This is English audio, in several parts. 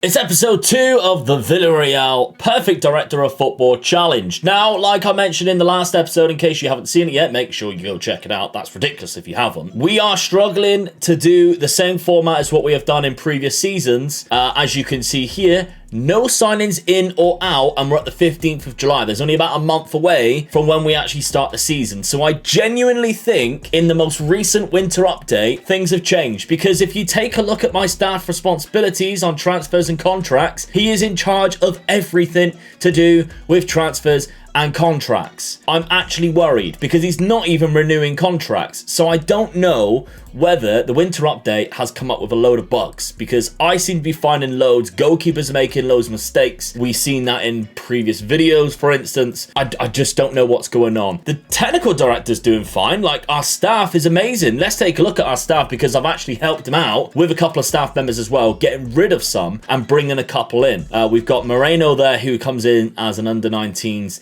It's episode 2 of the Villarreal Perfect Director of Football Challenge. Now, like I mentioned in the last episode, in case you haven't seen it yet, make sure you go check it out. That's ridiculous if you haven't. We are struggling to do the same format as what we have done in previous seasons. As you can see here, no signings in or out, and we're at the 15th of July. There's only about a month away from when we actually start the season. So I genuinely think in the most recent winter update, things have changed. Because if you take a look at my staff responsibilities on transfers and contracts, he is in charge of everything to do with transfers and contracts. I'm actually worried because he's not even renewing contracts. So I don't know whether the winter update has come up with a load of bugs, because I seem to be finding loads. Goalkeepers are making loads of mistakes. We've seen that in previous videos, for instance. I just don't know what's going on. The technical director's doing fine. Like, our staff is amazing. Let's take a look at our staff, because I've actually helped him out with a couple of staff members as well, getting rid of some and bringing a couple in. We've got Moreno there, who comes in as an under-19s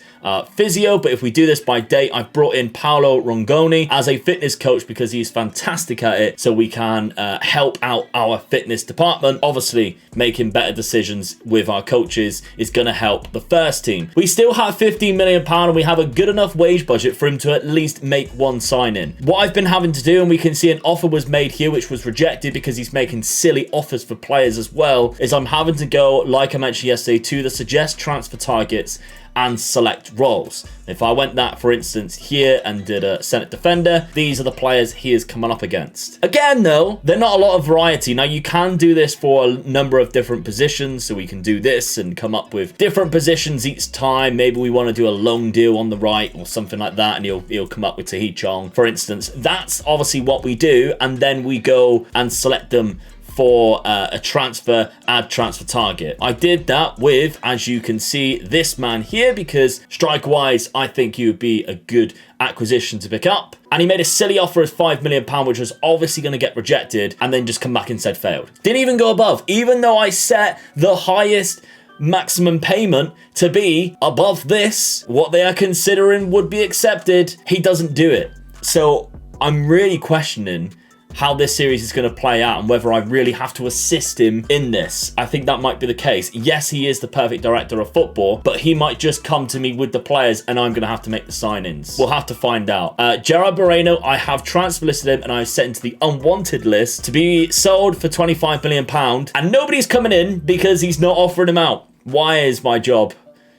physio, but if we do this by date, I've brought in Paolo Rongoni as a fitness coach because he's fantastic at it, so we can help out our fitness department. Obviously, making better decisions with our coaches is going to help the first team. We still have £15 million and we have a good enough wage budget for him to at least make one sign-in. What I've been having to do, and we can see an offer was made here which was rejected because he's making silly offers for players as well, is I'm having to go, like I mentioned yesterday, to the suggest transfer targets and select roles. If I went that, for instance, here and did a Senate defender, these are the players he is coming up against. Again, though, they're not a lot of variety. Now, you can do this for a number of different positions, so we can do this and come up with different positions each time. Maybe we want to do a loan deal on the right or something like that, and he'll come up with Tahi Chong, for instance. That's obviously what we do, and then we go and select them for a transfer, add transfer target. I did that with, as you can see, this man here, because strike-wise, I think he would be a good acquisition to pick up. And he made a silly offer of £5 million, which was obviously going to get rejected, and then just come back and said failed. Didn't even go above, even though I set the highest maximum payment to be above this, what they are considering would be accepted. He doesn't do it. So I'm really questioning how this series is going to play out and whether I really have to assist him in this. I think that might be the case. Yes, he is the perfect director of football, but he might just come to me with the players and I'm going to have to make the sign-ins. We'll have to find out. Gerard Moreno, I have transfer listed him and I've set into the unwanted list to be sold for £25 million, and nobody's coming in because he's not offering him out. Why is my job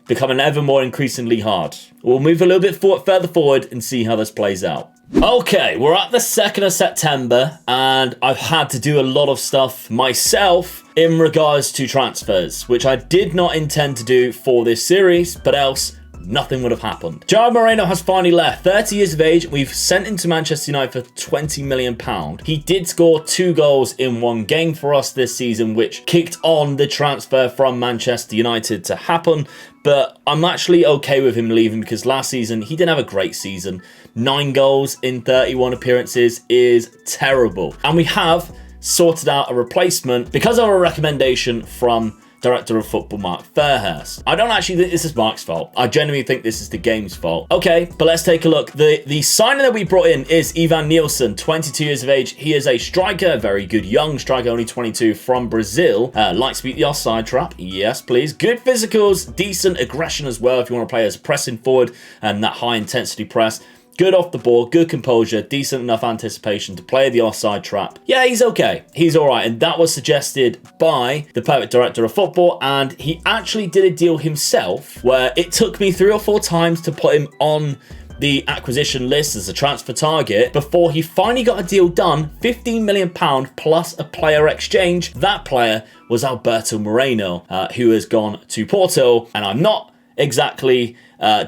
becoming ever more increasingly hard? We'll move a little bit further forward and see how this plays out. Okay, we're at the 2nd of September, and I've had to do a lot of stuff myself in regards to transfers, which I did not intend to do for this series, but else nothing would have happened. Gerard Moreno has finally left. 30 years of age. We've sent him to Manchester United for £20 million. He did score 2 goals in 1 game for us this season, which kicked on the transfer from Manchester United to happen. But I'm actually okay with him leaving because last season he didn't have a great season. 9 goals in 31 appearances is terrible. And we have sorted out a replacement because of a recommendation from Director of Football Mark Fairhurst. I don't actually think this is Mark's fault. I genuinely think this is the game's fault. Okay, but let's take a look. The signing that we brought in is Ivan Nielsen, 22 years of age. He is a striker, very good young striker, only 22, from Brazil. Likes to beat the offside trap. Yes, please. Good physicals, decent aggression as well if you want to play as pressing forward and that high intensity press. Good off the ball, good composure, decent enough anticipation to play the offside trap. Yeah, he's okay. He's all right. And that was suggested by the perfect director of football. And he actually did a deal himself where it took me 3 or 4 times to put him on the acquisition list as a transfer target before he finally got a deal done. £15 million plus a player exchange. That player was Alberto Moreno, who has gone to Porto. And I'm not exactly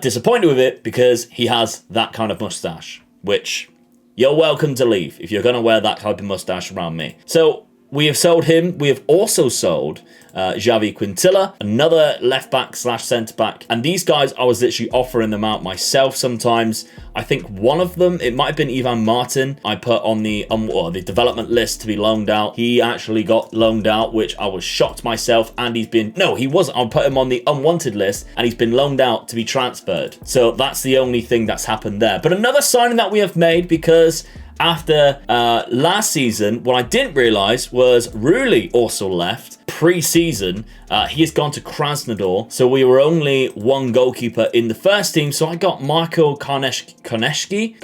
disappointed with it because he has that kind of mustache, which you're welcome to leave if you're going to wear that type of mustache around me. So we have sold him. We have also sold Javi Quintilla, another left back / centre back. And these guys, I was literally offering them out myself sometimes. I think one of them, it might have been Ivan Martin, I put on the development list to be loaned out. He actually got loaned out, which I was shocked myself. And he wasn't. I put him on the unwanted list and he's been loaned out to be transferred. So that's the only thing that's happened there. But another signing that we have made, because after last season, what I didn't realize was Rulli also left pre-season. He has gone to Krasnodar, so we were only one goalkeeper in the first team. So I got Marco Carnesecchi.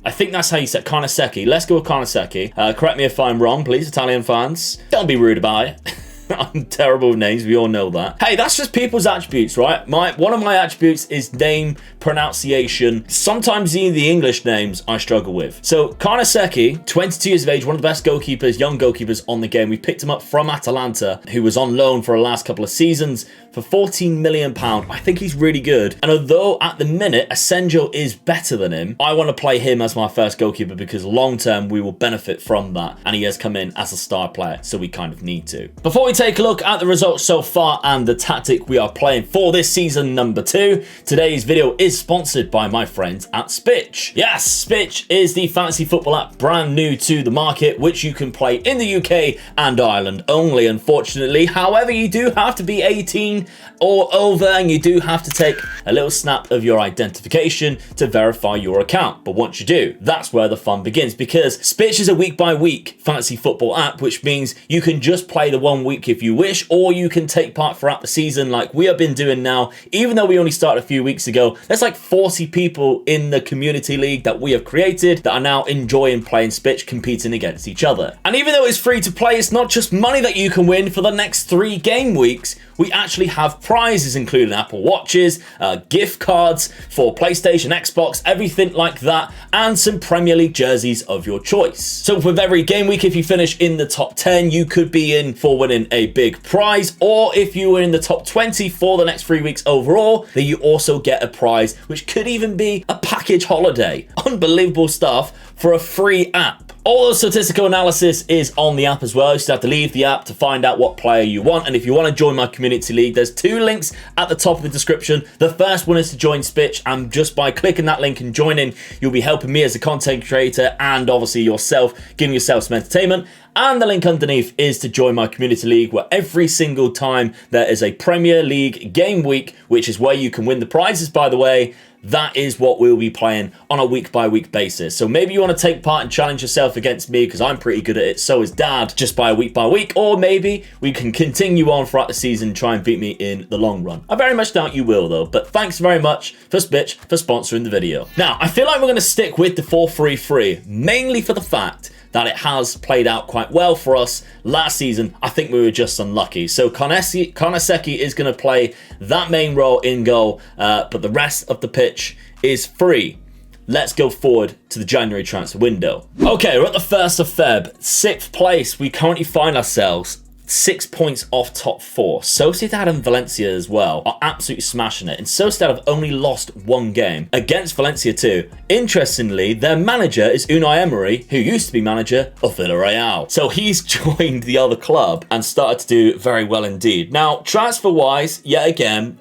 I think that's how you say Carnesecchi. Let's go with Carnesecchi. Correct me if I'm wrong, please, Italian fans. Don't be rude about it. I'm terrible with names, we all know that. Hey, that's just people's attributes, right? One of my attributes is name pronunciation. Sometimes even the English names I struggle with. So Carnesecchi, 22 years of age, one of the best goalkeepers, young goalkeepers on the game. We picked him up from Atalanta, who was on loan for the last couple of seasons for £14 million. I think he's really good. And although at the minute Asenjo is better than him, I want to play him as my first goalkeeper because long term we will benefit from that. And he has come in as a star player, so we kind of need to. Before we take a look at the results so far and the tactic we are playing for this season number 2, today's video is sponsored by my friends at SPITCH. Yes, SPITCH is the fantasy football app brand new to the market, which you can play in the UK and Ireland only, unfortunately. However, you do have to be 18 or over, and you do have to take a little snap of your identification to verify your account. But once you do, that's where the fun begins, because SPITCH is a week-by-week fantasy football app, which means you can just play the 1 week if you wish, or you can take part throughout the season like we have been doing now. Even though we only started a few weeks ago, there's like 40 people in the community league that we have created that are now enjoying playing SPITCH, competing against each other. And even though it's free to play, it's not just money that you can win for the next 3 game weeks. We actually have prizes, including Apple Watches, gift cards for PlayStation, Xbox, everything like that, and some Premier League jerseys of your choice. So with every game week, if you finish in the top 10, you could be in for winning a big prize, or if you were in the top 20 for the next 3 weeks overall, then you also get a prize, which could even be a package holiday. Unbelievable stuff for a free app. All the statistical analysis is on the app as well. You just have to leave the app to find out what player you want. And if you want to join my community league, there's 2 links at the top of the description. The first one is to join SPITCH, and just by clicking that link and joining, you'll be helping me as a content creator and obviously yourself, giving yourself some entertainment. And the link underneath is to join my community league, where every single time there is a Premier League game week, which is where you can win the prizes, by the way, that is what we'll be playing on a week-by-week basis. So maybe you want to take part and challenge yourself against me, because I'm pretty good at it, so is Dad, just by a week-by-week. Or maybe we can continue on throughout the season, try and beat me in the long run. I very much doubt you will, though. But thanks very much for SPITCH for sponsoring the video. Now, I feel like we're going to stick with the 4-3-3, mainly for the fact that it has played out quite well for us last season. I think we were just unlucky. So Carnesecchi is going to play that main role in goal, but the rest of the pitch is free. Let's go forward to the January transfer window. Okay, we're at the 1st of Feb, 6th place. We currently find ourselves 6 points off top 4. Sociedad and Valencia as well are absolutely smashing it. And Sociedad have only lost 1 game against Valencia too. Interestingly, their manager is Unai Emery, who used to be manager of Villarreal. So he's joined the other club and started to do very well indeed. Now, transfer-wise, yet again,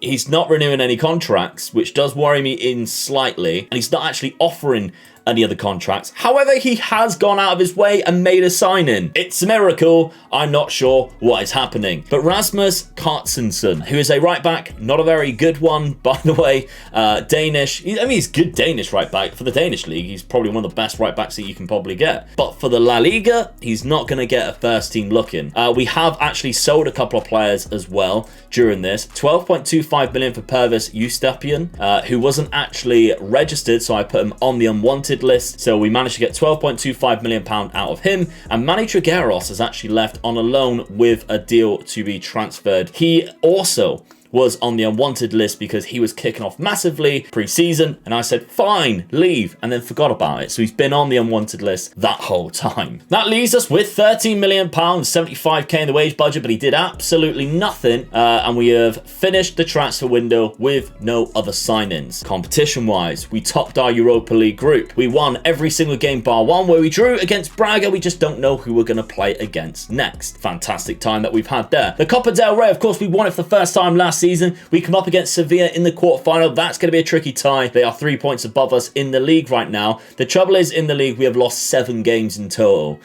he's not renewing any contracts, which does worry me in slightly. And he's not actually offering any other contracts. However, he has gone out of his way and made a sign-in. It's a miracle. I'm not sure what is happening. But Rasmus Cartensen, who is a right-back, not a very good one, by the way, Danish. I mean, he's good Danish right-back. For the Danish league, he's probably one of the best right-backs that you can probably get. But for the La Liga, he's not going to get a first-team look-in. We have actually sold a couple of players as well during this. 12.25 million for Pervis Eustapian, who wasn't actually registered, so I put him on the unwanted list. So we managed to get £12.25 million out of him, and Manny Trigueros has actually left on a loan with a deal to be transferred. He also was on the unwanted list because he was kicking off massively pre-season, and I said, fine, leave, and then forgot about it. So he's been on the unwanted list that whole time. That leaves us with £13 million, 75k in the wage budget, but he did absolutely nothing, and we have finished the transfer window with no other sign-ins. Competition-wise, we topped our Europa League group. We won every single game bar 1, where we drew against Braga. We just don't know who we're going to play against next. Fantastic time that we've had there. The Copa del Rey, of course, we won it for the first time last season, season, we come up against Sevilla in the quarterfinal. That's going to be a tricky tie. They are 3 points above us in the league right now. The trouble is, in the league, we have lost 7 games in total,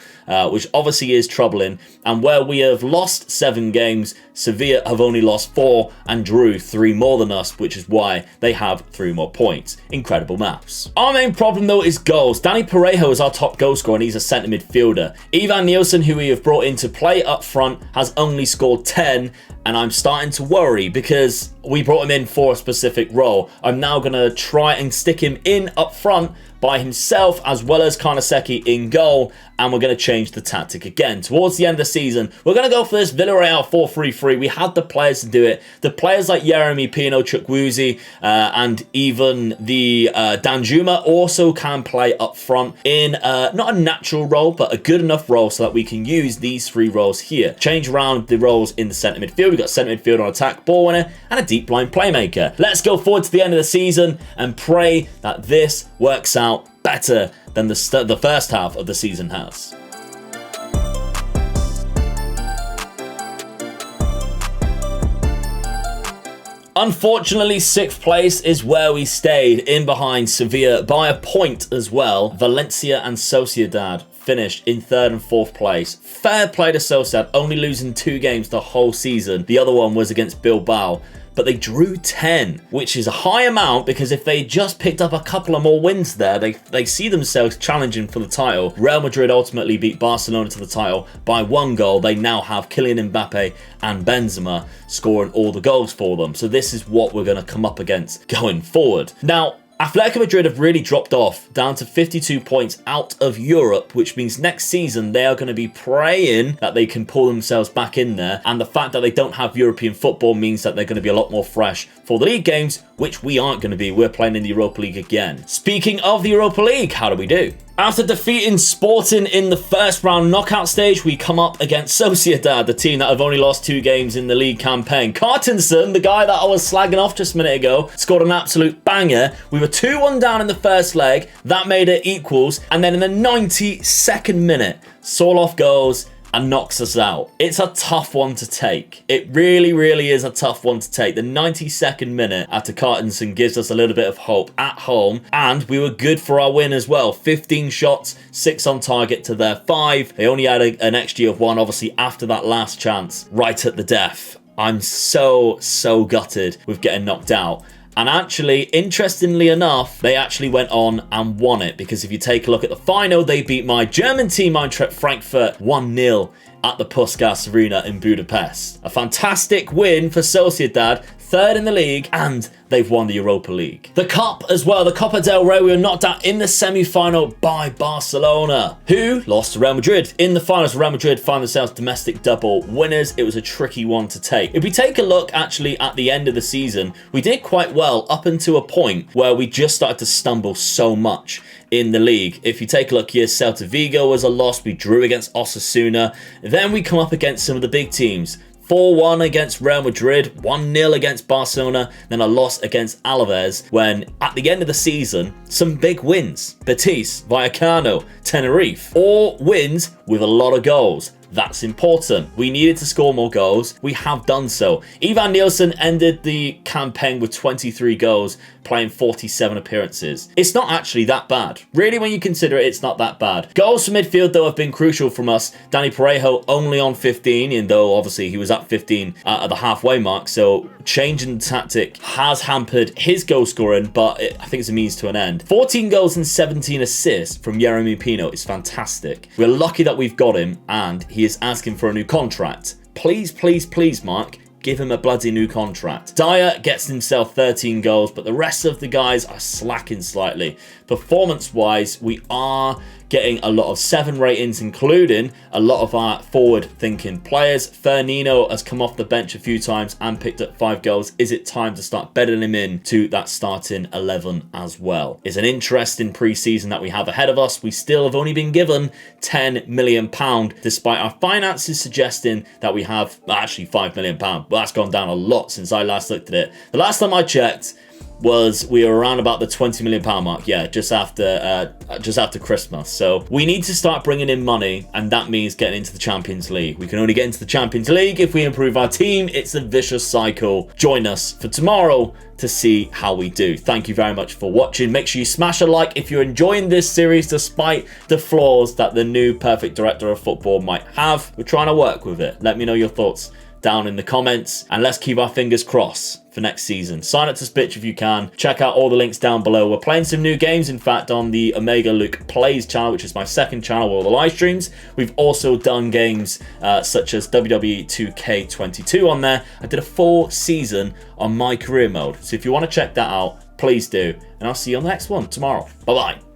which obviously is troubling. And where we have lost 7 games, Sevilla have only lost 4 and drew 3 more than us, which is why they have 3 more points. Incredible maths. Our main problem, though, is goals. Danny Parejo is our top goal scorer, and he's a centre midfielder. Ivan Nielsen, who we have brought in to play up front, has only scored 10, and I'm starting to worry because we brought him in for a specific role. I'm now going to try and stick him in up front by himself, as well as Karnaseki in goal, and we're going to change the tactic again. Towards the end of the season, we're going to go for this Villarreal 4-3-3. We had the players to do it. The players like Yeremy Pino, Chukwueze, and even the Danjuma also can play up front in not a natural role, but a good enough role so that we can use these 3 roles here. Change around the roles in the centre midfield. We've got centre midfield on attack, ball winner, and a deep line playmaker. Let's go forward to the end of the season and pray that this works out better than the first half of the season has. Unfortunately, 6th place is where we stayed, in behind Sevilla by a point as well. Valencia and Sociedad finished in 3rd and 4th place. Fair play to Sociedad, only losing 2 games the whole season. The other one was against Bilbao, but they drew 10, which is a high amount because if they just picked up a couple of more wins there, they see themselves challenging for the title. Real Madrid ultimately beat Barcelona to the title by 1 goal. They now have Kylian Mbappe and Benzema scoring all the goals for them. So this is what we're going to come up against going forward. Now, Atletico Madrid have really dropped off, down to 52 points out of Europe, which means next season they are going to be praying that they can pull themselves back in there. And the fact that they don't have European football means that they're going to be a lot more fresh for the league games, which we aren't going to be. We're playing in the Europa League again. Speaking of the Europa League, how do we do? After defeating Sporting in the first round knockout stage, we come up against Sociedad, the team that have only lost 2 games in the league campaign. Cartensen, the guy that I was slagging off just a minute ago, scored an absolute banger. We were 2-1 down in the first leg. That made it equals. And then in the 92nd minute, Sorloth goes and knocks us out. It's a tough one to take. It really, really is a tough one to take. The 92nd minute after Cartensen gives us a little bit of hope at home, and we were good for our win as well. 15 shots, 6 on target to their 5. They only had an XG of 1, obviously, after that last chance, right at the death. I'm so gutted with getting knocked out. And actually, interestingly enough, they actually went on and won it, because if you take a look at the final, they beat my German team, Eintracht Frankfurt, 1-0 at the Puskás Arena in Budapest. A fantastic win for Sociedad, 3rd in the league, and they've won the Europa League. The Cup as well, the Copa del Rey, we were knocked out in the semi-final by Barcelona, who lost to Real Madrid. In the finals, Real Madrid find themselves domestic double winners. It was a tricky one to take. If we take a look actually at the end of the season, we did quite well up until a point where we just started to stumble so much in the league. If you take a look here, Celta Vigo was a loss. We drew against Osasuna. Then we come up against some of the big teams. 4-1 against Real Madrid, 1-0 against Barcelona, then a loss against Alaves, when at the end of the season, some big wins. Betis, Vallecano, Tenerife, all wins with a lot of goals. That's important. We needed to score more goals. We have done so. Ivan Nielsen ended the campaign with 23 goals, playing 47 appearances. It's not actually that bad. Really, when you consider it, it's not that bad. Goals from midfield, though, have been crucial from us. Danny Parejo only on 15, and though obviously he was at 15 at the halfway mark, so changing the tactic has hampered his goal scoring, but I think it's a means to an end. 14 goals and 17 assists from Yeremy Pino is fantastic. We're lucky that we've got him, and he is asking for a new contract. Please, please, please, Mark, give him a bloody new contract. Dyer gets himself 13 goals, but the rest of the guys are slacking slightly. Performance-wise, we are getting a lot of 7 ratings, including a lot of our forward-thinking players. Fernino has come off the bench a few times and picked up 5 goals. Is it time to start bedding him in to that starting 11 as well? It's an interesting pre-season that we have ahead of us. We still have only been given £10 million, despite our finances suggesting that we have actually £5 million. But that's gone down a lot since I last looked at it. The last time I checked, was we were around about the £20 million mark. Yeah, just after Christmas. So we need to start bringing in money, and that means getting into the Champions League. We can only get into the Champions League if we improve our team. It's a vicious cycle. Join us for tomorrow to see how we do. Thank you very much for watching. Make sure you smash a like if you're enjoying this series despite the flaws that the new perfect director of football might have. We're trying to work with it. Let me know your thoughts down in the comments, and let's keep our fingers crossed for next season. Sign up to SPITCH if you can. Check out all the links down below. We're playing some new games, in fact, on the Omega Luke Plays channel, which is my second channel with all the live streams. We've also done games such as WWE 2K22 on there. I did a full season on my career mode. So if you want to check that out, please do. And I'll see you on the next one tomorrow. Bye-bye.